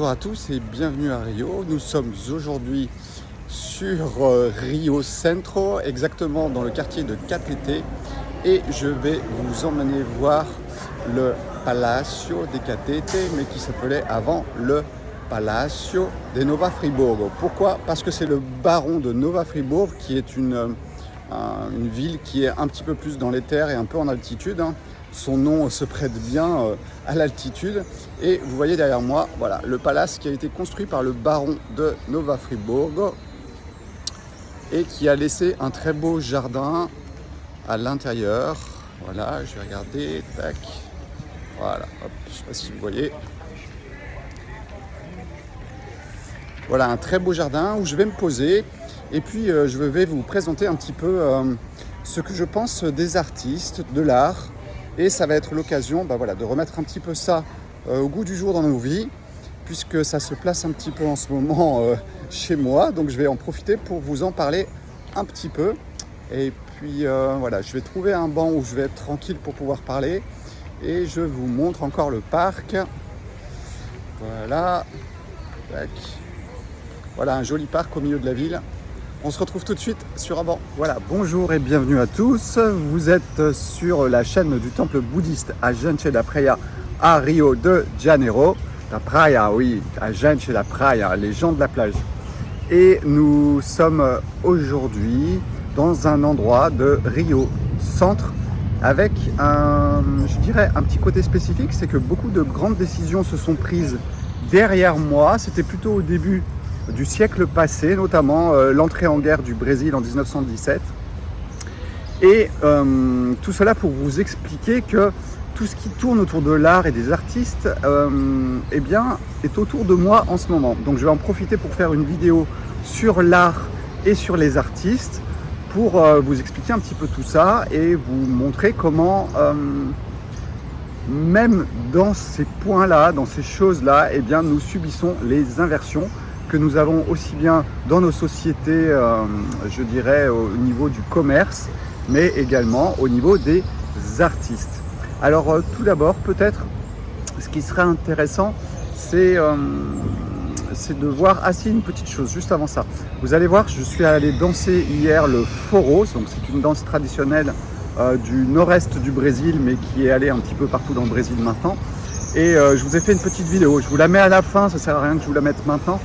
Bonjour à tous et bienvenue à Rio. Nous sommes aujourd'hui sur Rio Centro, exactement dans le quartier de Catete, et je vais vous emmener voir le Palacio de Catete, mais qui s'appelait avant le Palacio de Nova Friburgo. Pourquoi? Parce que c'est le baron de Nova Friburgo, qui est une ville qui est un petit peu plus dans les terres et un peu en altitude. Son nom se prête bien à l'altitude. Et vous voyez derrière moi, voilà, le palace qui a été construit par le baron de Nova Friburgo et qui a laissé un très beau jardin à l'intérieur. Voilà, je vais regarder, tac. Voilà, hop, je ne sais pas si vous voyez. Voilà, un très beau jardin où je vais me poser. Et puis, je vais vous présenter un petit peu ce que je pense des artistes, de l'art. Et ça va être l'occasion de remettre un petit peu ça au goût du jour dans nos vies, puisque ça se place un petit peu en ce moment chez moi. Donc je vais en profiter pour vous en parler un petit peu. Et puis je vais trouver un banc où je vais être tranquille pour pouvoir parler. Et je vous montre encore le parc. Voilà. Tac. Voilà un joli parc au milieu de la ville. On se retrouve tout de suite sur un banc. Voilà, bonjour et bienvenue à tous. Vous êtes sur la chaîne du temple bouddhiste à Gente da Praia, à Rio de Janeiro. La Praia, oui, à Gente da Praia, les gens de la plage. Et nous sommes aujourd'hui dans un endroit de Rio Centre avec un petit côté spécifique, c'est que beaucoup de grandes décisions se sont prises derrière moi. C'était plutôt au début du siècle passé, notamment l'entrée en guerre du Brésil en 1917. Et tout cela pour vous expliquer que tout ce qui tourne autour de l'art et des artistes est autour de moi en ce moment. Donc je vais en profiter pour faire une vidéo sur l'art et sur les artistes pour vous expliquer un petit peu tout ça et vous montrer comment même dans ces points-là, dans ces choses-là, nous subissons les inversions que nous avons aussi bien dans nos sociétés, au niveau du commerce, mais également au niveau des artistes. Alors tout d'abord, peut-être, ce qui serait intéressant, c'est de voir une petite chose, juste avant ça. Vous allez voir, je suis allé danser hier le Forró, donc c'est une danse traditionnelle du nord-est du Brésil, mais qui est allée un petit peu partout dans le Brésil maintenant. Et je vous ai fait une petite vidéo, je vous la mets à la fin, ça ne sert à rien que je vous la mette maintenant.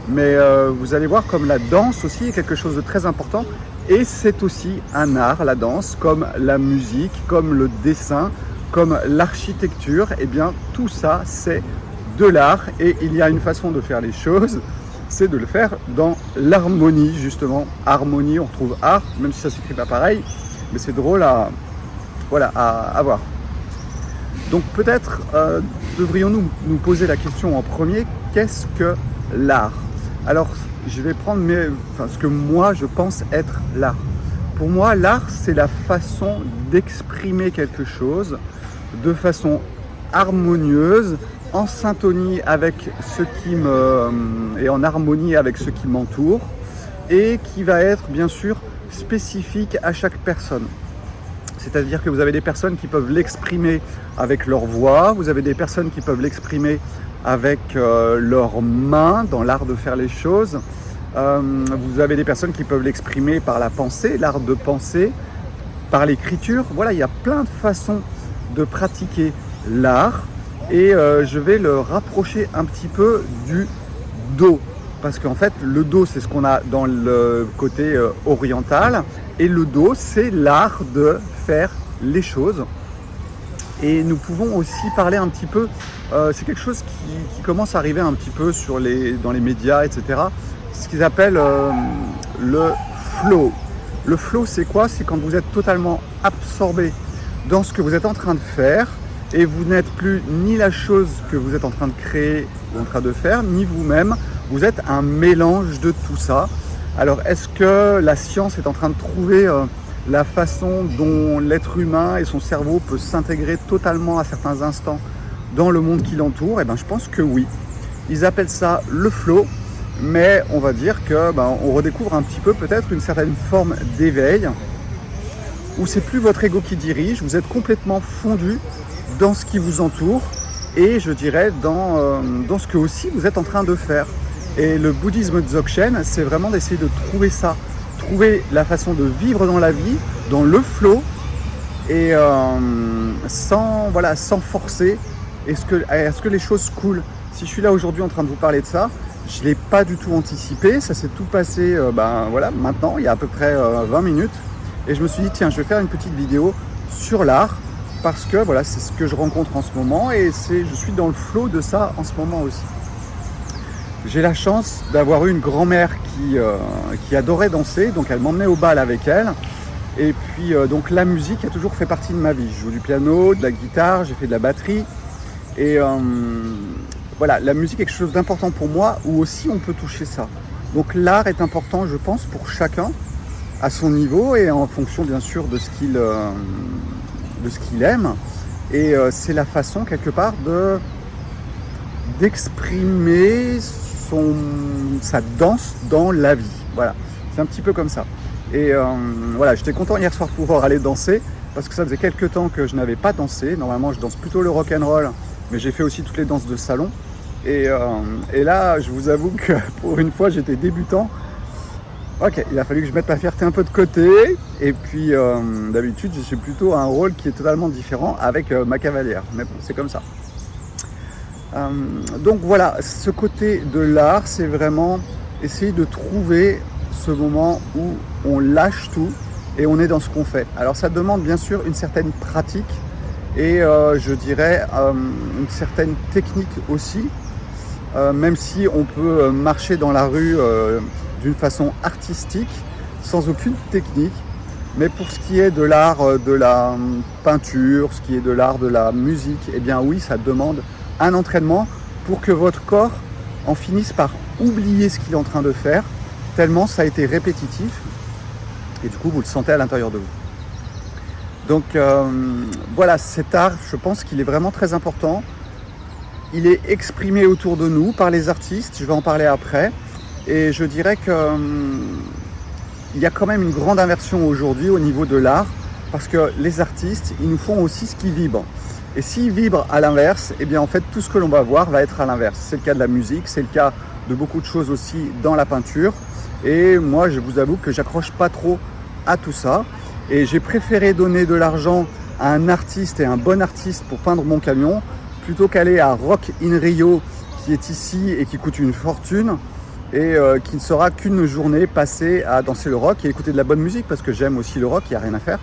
Mais vous allez voir comme la danse aussi est quelque chose de très important et c'est aussi un art, la danse, comme la musique, comme le dessin, comme l'architecture. Tout ça c'est de l'art et il y a une façon de faire les choses, c'est de le faire dans l'harmonie justement. Harmonie, on retrouve art, même si ça s'écrit pas pareil, mais c'est drôle à voir. Donc peut-être devrions-nous nous poser la question en premier, qu'est-ce que l'art? Alors, je vais prendre ce que moi je pense être l'art. Pour moi, l'art, c'est la façon d'exprimer quelque chose de façon harmonieuse, en syntonie avec et en harmonie avec ce qui m'entoure, et qui va être bien sûr spécifique à chaque personne. C'est-à-dire que vous avez des personnes qui peuvent l'exprimer avec leur voix, vous avez des personnes qui peuvent l'exprimer avec leurs mains, dans l'art de faire les choses. Vous avez des personnes qui peuvent l'exprimer par la pensée, l'art de penser, par l'écriture. Voilà, il y a plein de façons de pratiquer l'art. Et je vais le rapprocher un petit peu du Do. Parce qu'en fait, le Do, c'est ce qu'on a dans le côté oriental. Et le Do, c'est l'art de faire les choses. Et nous pouvons aussi parler un petit peu, c'est quelque chose qui commence à arriver un petit peu dans les médias, etc. Ce qu'ils appellent le flow. Le flow, c'est quoi? C'est quand vous êtes totalement absorbé dans ce que vous êtes en train de faire et vous n'êtes plus ni la chose que vous êtes en train de créer ou en train de faire, ni vous-même. Vous êtes un mélange de tout ça. Alors, est-ce que la science est en train de trouver la façon dont l'être humain et son cerveau peut s'intégrer totalement à certains instants dans le monde qui l'entoure? Je pense que oui. Ils appellent ça le flow, mais on va dire que on redécouvre un petit peu peut-être une certaine forme d'éveil où c'est plus votre ego qui dirige, vous êtes complètement fondu dans ce qui vous entoure et je dirais dans ce que aussi vous êtes en train de faire. Et le bouddhisme Dzogchen, c'est vraiment d'essayer de trouver ça, trouver la façon de vivre dans la vie, dans le flow, et sans forcer, à ce que les choses coulent. Si je suis là aujourd'hui en train de vous parler de ça, je ne l'ai pas du tout anticipé, ça s'est tout passé maintenant, il y a à peu près 20 minutes, et je me suis dit tiens, je vais faire une petite vidéo sur l'art, parce que voilà, c'est ce que je rencontre en ce moment, et je suis dans le flow de ça en ce moment aussi. J'ai la chance d'avoir eu une grand-mère qui adorait danser, donc elle m'emmenait au bal avec elle. Et puis donc la musique a toujours fait partie de ma vie. Je joue du piano, de la guitare, j'ai fait de la batterie. Et voilà, la musique est quelque chose d'important pour moi, où aussi on peut toucher ça. Donc l'art est important, je pense, pour chacun, à son niveau et en fonction bien sûr de ce qu'il aime. Et c'est la façon quelque part d'exprimer sa danse dans la vie. Voilà, c'est un petit peu comme ça. Et voilà, j'étais content hier soir de pouvoir aller danser parce que ça faisait quelques temps que je n'avais pas dansé. Normalement, je danse plutôt le rock'n'roll, mais j'ai fait aussi toutes les danses de salon. Et là, je vous avoue que pour une fois, j'étais débutant. Ok, il a fallu que je mette ma fierté un peu de côté. Et puis, d'habitude, je suis plutôt à un rôle qui est totalement différent avec ma cavalière. Mais bon, c'est comme ça. Donc voilà, ce côté de l'art, c'est vraiment essayer de trouver ce moment où on lâche tout et on est dans ce qu'on fait. Alors ça demande bien sûr une certaine pratique et je dirais une certaine technique aussi, même si on peut marcher dans la rue d'une façon artistique, sans aucune technique. Mais pour ce qui est de l'art de la peinture, ce qui est de l'art de la musique, eh bien oui, ça demande un entraînement pour que votre corps en finisse par oublier ce qu'il est en train de faire, tellement ça a été répétitif et du coup vous le sentez à l'intérieur de vous. Donc voilà, cet art, je pense qu'il est vraiment très important. Il est exprimé autour de nous par les artistes, je vais en parler après, et je dirais que il y a quand même une grande inversion aujourd'hui au niveau de l'art, parce que les artistes, ils nous font aussi ce qui vibre. Et s'ils vibrent à l'inverse, eh bien en fait tout ce que l'on va voir va être à l'inverse. C'est le cas de la musique, c'est le cas de beaucoup de choses aussi dans la peinture. Et moi, je vous avoue que j'accroche pas trop à tout ça. Et j'ai préféré donner de l'argent à un artiste et un bon artiste pour peindre mon camion, plutôt qu'aller à Rock in Rio, qui est ici et qui coûte une fortune, et qui ne sera qu'une journée passée à danser le rock et écouter de la bonne musique, parce que j'aime aussi le rock, il n'y a rien à faire.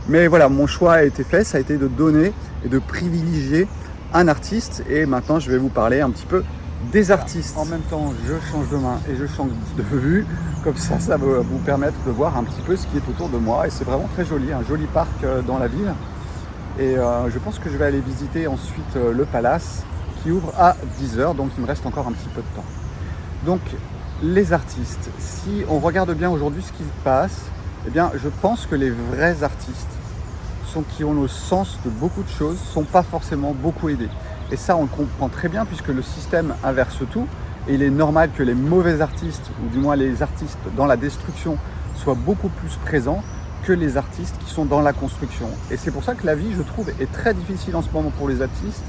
Mais voilà, mon choix a été fait, ça a été de donner et de privilégier un artiste. Et maintenant, je vais vous parler un petit peu des artistes. En même temps, je change de main et je change de vue. Comme ça va vous permettre de voir un petit peu ce qui est autour de moi. Et c'est vraiment très joli, un joli parc dans la ville. Et je pense que je vais aller visiter ensuite le Palace qui ouvre à 10h. Donc, il me reste encore un petit peu de temps. Donc, les artistes, si on regarde bien aujourd'hui ce qui se passe, eh bien, je pense que les vrais artistes qui ont le sens de beaucoup de choses ne sont pas forcément beaucoup aidés. Et ça, on le comprend très bien puisque le système inverse tout. Et il est normal que les mauvais artistes, ou du moins les artistes dans la destruction, soient beaucoup plus présents que les artistes qui sont dans la construction. Et c'est pour ça que la vie, je trouve, est très difficile en ce moment pour les artistes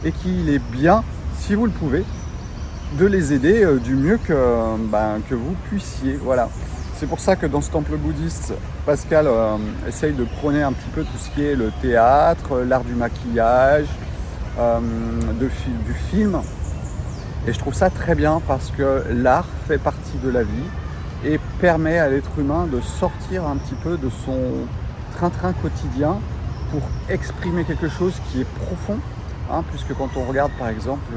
et qu'il est bien, si vous le pouvez, de les aider du mieux que vous puissiez. Voilà. C'est pour ça que dans ce temple bouddhiste, Pascal essaye de prôner un petit peu tout ce qui est le théâtre, l'art du maquillage, du film. Et je trouve ça très bien parce que l'art fait partie de la vie et permet à l'être humain de sortir un petit peu de son train-train quotidien pour exprimer quelque chose qui est profond. Puisque quand on regarde par exemple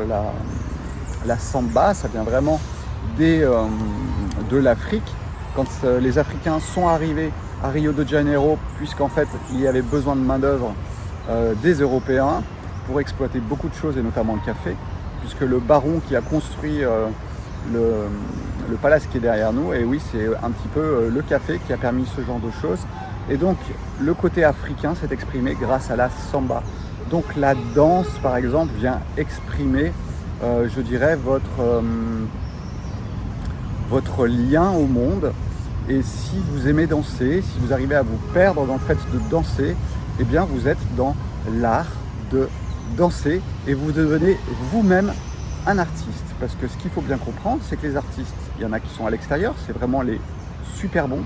la samba, ça vient vraiment de l'Afrique. Quand les Africains sont arrivés à Rio de Janeiro, puisqu'en fait il y avait besoin de main-d'œuvre des Européens pour exploiter beaucoup de choses et notamment le café, puisque le baron qui a construit le palace qui est derrière nous, et oui, c'est un petit peu le café qui a permis ce genre de choses. Et donc le côté africain s'est exprimé grâce à la samba. Donc la danse par exemple vient exprimer, je dirais, votre lien au monde. Et si vous aimez danser, si vous arrivez à vous perdre dans le fait de danser, eh bien vous êtes dans l'art de dansez et vous devenez vous-même un artiste. Parce que ce qu'il faut bien comprendre, c'est que les artistes, il y en a qui sont à l'extérieur, c'est vraiment les super bons.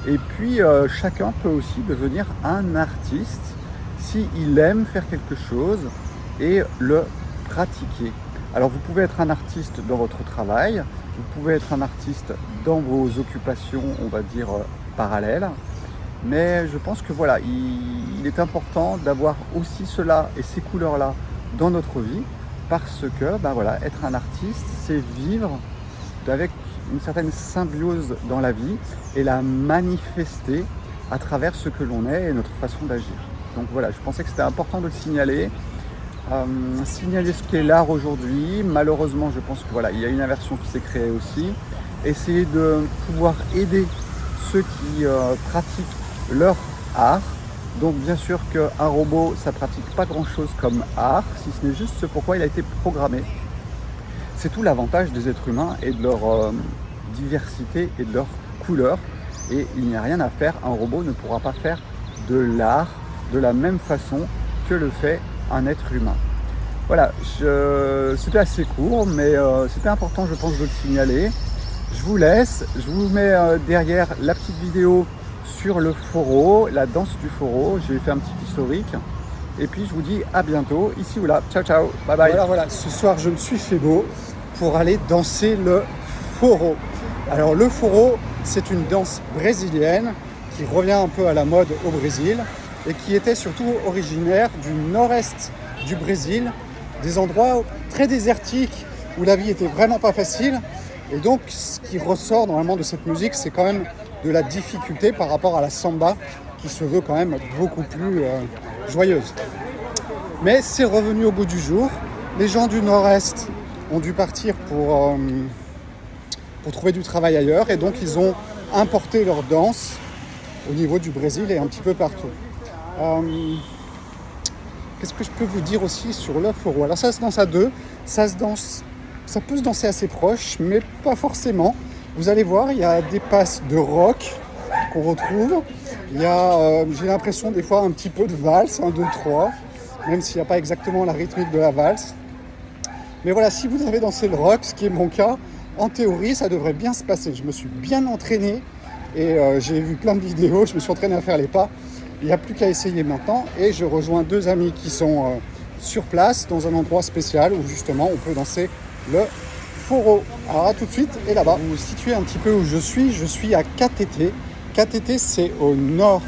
Et puis chacun peut aussi devenir un artiste s'il aime faire quelque chose et le pratiquer. Alors vous pouvez être un artiste dans votre travail, vous pouvez être un artiste dans vos occupations, on va dire parallèles, mais je pense que voilà, il est important d'avoir aussi cela et ces couleurs-là dans notre vie, parce que voilà, être un artiste, c'est vivre avec une certaine symbiose dans la vie et la manifester à travers ce que l'on est et notre façon d'agir. Donc voilà, je pensais que c'était important de le signaler. Signaler ce qu'est l'art aujourd'hui. Malheureusement, je pense que voilà, il y a une inversion qui s'est créée aussi. Essayer de pouvoir aider ceux qui pratiquent leur art. Donc bien sûr qu'un robot, ça pratique pas grand-chose comme art, si ce n'est juste ce pourquoi il a été programmé. C'est tout l'avantage des êtres humains et de leur diversité et de leur couleur. Et il n'y a rien à faire. Un robot ne pourra pas faire de l'art de la même façon que le fait un être humain. Voilà, c'était assez court, mais c'était important, je pense, de le signaler. Je vous laisse, je vous mets derrière la petite vidéo sur le foro, la danse du foro. J'ai fait un petit historique. Et puis je vous dis à bientôt, ici ou là. Ciao, ciao, bye bye. Voilà, ce soir je me suis fait beau pour aller danser le foro. Alors le foro, c'est une danse brésilienne qui revient un peu à la mode au Brésil et qui était surtout originaire du nord-est du Brésil, des endroits très désertiques où la vie était vraiment pas facile. Et donc ce qui ressort normalement de cette musique, c'est quand même de la difficulté par rapport à la samba qui se veut quand même beaucoup plus joyeuse. Mais c'est revenu au goût du jour. Les gens du nord-est ont dû partir pour trouver du travail ailleurs et donc ils ont importé leur danse au niveau du Brésil et un petit peu partout. Qu'est-ce que je peux vous dire aussi sur le foro? Alors ça se danse à deux, ça peut se danser assez proche, mais pas forcément. Vous allez voir, il y a des passes de rock qu'on retrouve. Il y a, j'ai l'impression des fois un petit peu de valse, 1, 2, 3, même s'il n'y a pas exactement la rythmique de la valse. Mais voilà, si vous avez dansé le rock, ce qui est mon cas, en théorie, ça devrait bien se passer. Je me suis bien entraîné et j'ai vu plein de vidéos, je me suis entraîné à faire les pas. Il n'y a plus qu'à essayer maintenant et je rejoins 2 amis qui sont sur place dans un endroit spécial où justement on peut danser le foro. Alors à tout de suite et là-bas. Vous vous situez un petit peu où je suis à Cateté. Cateté, c'est au nord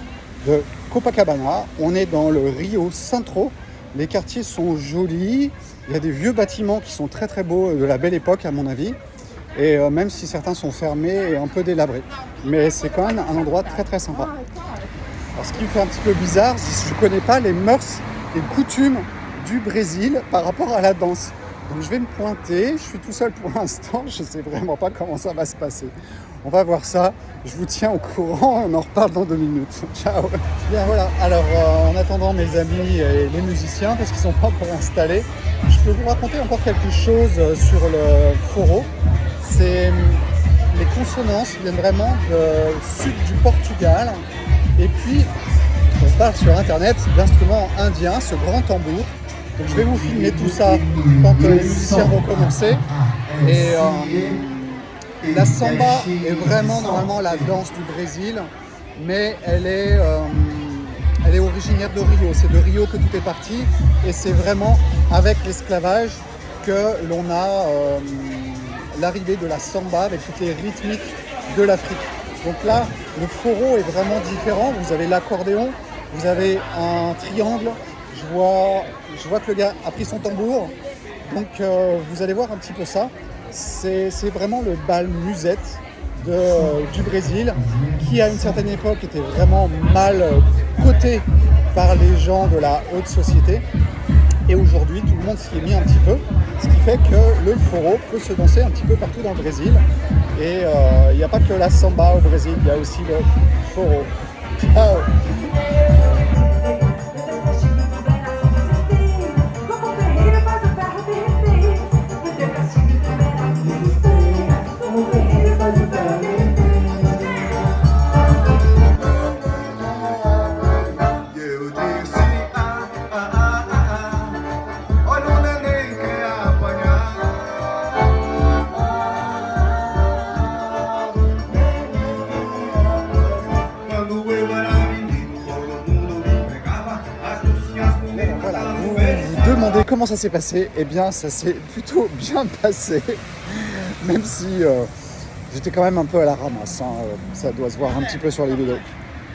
de Copacabana. On est dans le Rio Centro. Les quartiers sont jolis. Il y a des vieux bâtiments qui sont très très beaux de la belle époque à mon avis. Et même si certains sont fermés et un peu délabrés. Mais c'est quand même un endroit très très sympa. Alors ce qui me fait un petit peu bizarre, c'est que je ne connais pas les mœurs et coutumes du Brésil par rapport à la danse. Donc je vais me pointer, je suis tout seul pour l'instant, je ne sais vraiment pas comment ça va se passer. On va voir ça, je vous tiens au courant, on en reparle dans 2 minutes. Ciao. Bien voilà, alors en attendant mes amis et les musiciens, parce qu'ils ne sont pas encore installés, je peux vous raconter encore quelque chose sur le foro. Les consonances viennent vraiment du sud du Portugal. Et puis, on parle sur internet d'instruments indiens, ce grand tambour. Donc je vais vous filmer tout ça quand les musiciens vont commencer. Et la samba est vraiment normalement la danse du Brésil, mais elle est originaire de Rio. C'est de Rio que tout est parti. Et c'est vraiment avec l'esclavage que l'on a l'arrivée de la samba avec toutes les rythmiques de l'Afrique. Donc là, le foro est vraiment différent. Vous avez l'accordéon, vous avez un triangle. Je vois que le gars a pris son tambour. Donc vous allez voir un petit peu ça. C'est vraiment le bal musette du Brésil qui à une certaine époque était vraiment mal coté par les gens de la haute société. Et aujourd'hui, tout le monde s'y est mis un petit peu. Ce qui fait que le foro peut se danser un petit peu partout dans le Brésil. Et il n'y a pas que la samba au Brésil, il y a aussi le foro. Ciao. comment ça s'est passé? Eh bien, ça s'est plutôt bien passé, même si j'étais quand même un peu à la ramasse. Ça doit se voir un petit peu sur les vidéos.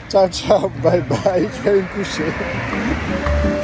Ciao, ciao, bye bye, je vais aller me coucher.